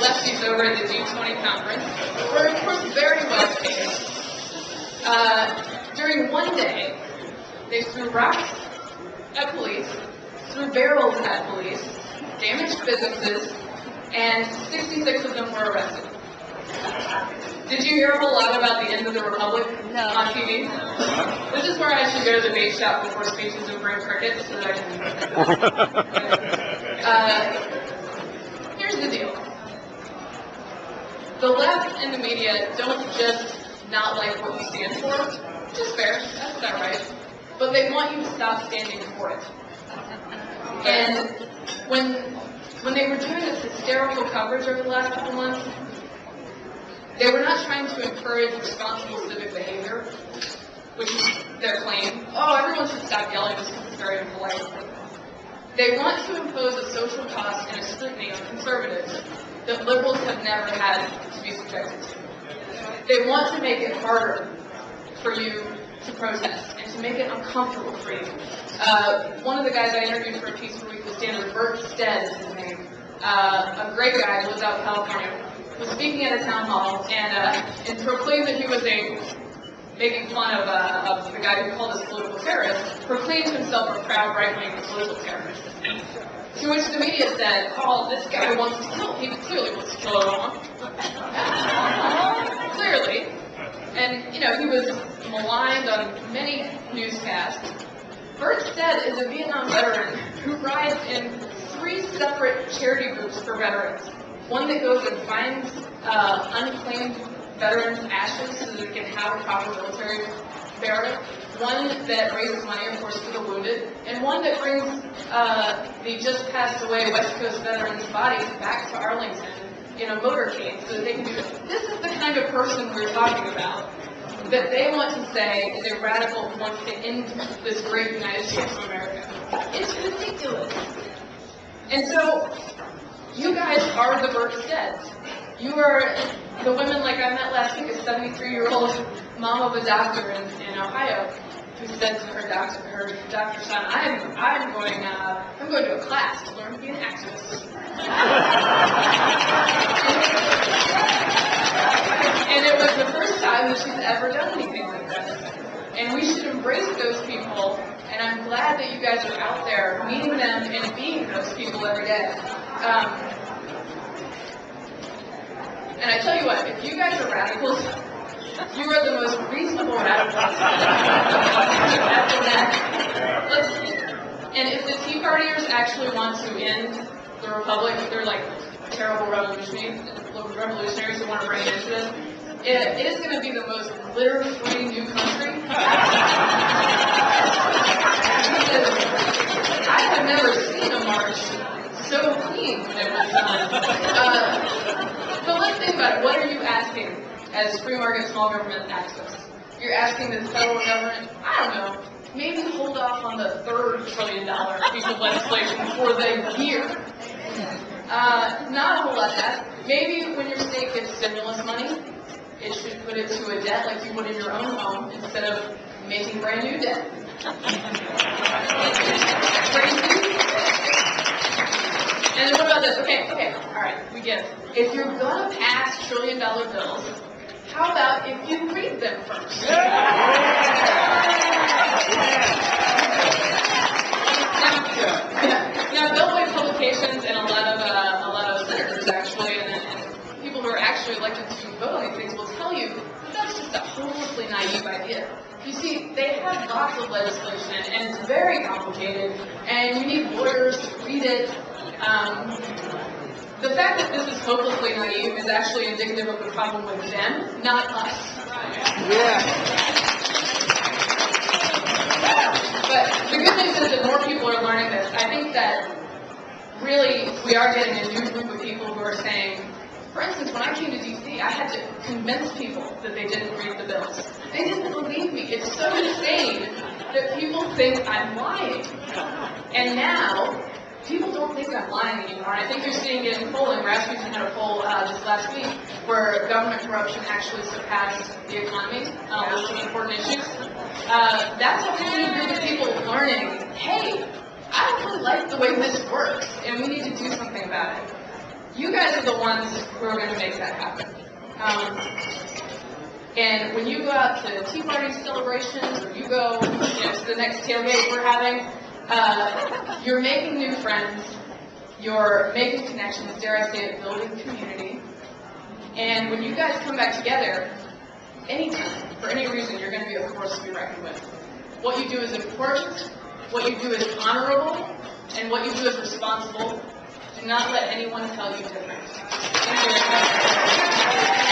lefties over at the G20 conference were, of course, very well paid. During one day, they threw rocks at police, threw barrels at police, damaged businesses, and 66 of them were arrested. Did you hear a whole lot about the end of the Republic on TV? This is where I should go to the bait shop before speeches and bring crickets so that I can... here's the deal. The left and the media don't just not like what you stand for, which is fair, that's about right, but they want you to stop standing for it. And when they were doing this hysterical coverage over the last couple months, they were not trying to encourage responsible civic behavior, which is their claim. Oh, everyone should stop yelling just because it's very impolite. They want to impose a social cost and a scrutiny on conservatives that liberals have never had to be subjected to. They want to make it harder for you to protest and to make it uncomfortable for you. One of the guys I interviewed for a piece for Weekly Standard, Bert Stead is his name, a great guy who lives out in California, was speaking at a town hall and proclaimed that he was making fun of the guy who called us political terrorists, proclaimed himself a proud right-wing political terrorist. To which the media said, oh, this guy wants to kill, he clearly wants to kill everyone. Clearly. And, you know, he was maligned on many newscasts. Bert Stead is a Vietnam veteran who rides in 3 separate charity groups for veterans. One that goes and finds unclaimed veterans' ashes so that they can have a proper military burial. One that raises money, of course, for the wounded. And one that brings the just passed away West Coast veterans' bodies back to Arlington in a motorcade so that they can do it. This is the kind of person we're talking about that they want to say is a radical who wants to end this great United States of America. It's ridiculous. And so, you guys are the Bert Steads. You are the women like I met last week, a 73-year-old mom of a doctor in Ohio, who said to her doctor son, I'm going to a class to learn to be an activist. And it was the first time that she's ever done anything like that. And we should embrace those people, and I'm glad that you guys are out there meeting them and being those people every day. And I tell you what, if you guys are radicals, you are the most reasonable radicals. And if the Tea Partiers actually want to end the Republic, they're like terrible revolutionaries who want to bring it into this, it is going to be the most litter-free new country. I have never seen a march so clean when it was done. But let's think about it. What are you asking as free market small government activists? You're asking the federal government, I don't know, maybe hold off on the $3 trillion piece of legislation for the year. Not a whole lot of that. Maybe when your state gets stimulus money, it should put it to a debt like you would in your own home instead of making brand new debt. Crazy? And what about this? Okay, all right, we get it. If you're going to pass $1 trillion bills, how about if you read them first? Now, Beltway Publications and a lot of senators actually, and people who are actually elected to vote on these things will tell you that that's just a hopelessly naive idea. You see, they have lots of legislation, and it's very complicated, and you need lawyers to read it. The fact that this is hopelessly naive is actually indicative of the problem with them, not us. Yeah. But the good news is that more people are learning this. I think that really we are getting a new group of people who are saying, for instance, when I came to D.C., I had to convince people that they didn't read the bills. They didn't believe me. It's so insane that people think I'm lying. And now, people don't think I'm lying anymore. And I think you're seeing it in polling. Rasmussen had a poll just last week where government corruption actually surpassed the economy on a list of important issues. That's a whole new group of people learning, hey, I don't really like the way this works, and we need to do something about it. you guys are the ones who are going to make that happen. And when you go out to Tea Party celebrations, or you go, to the next tailgate we're having, you're making new friends, you're making connections, dare I say it, building community. And when you guys come back together, anytime, for any reason, you're going to be a force to be reckoned with. What you do is important, what you do is honorable, and what you do is responsible. Do not let anyone tell you different. Thank you very much.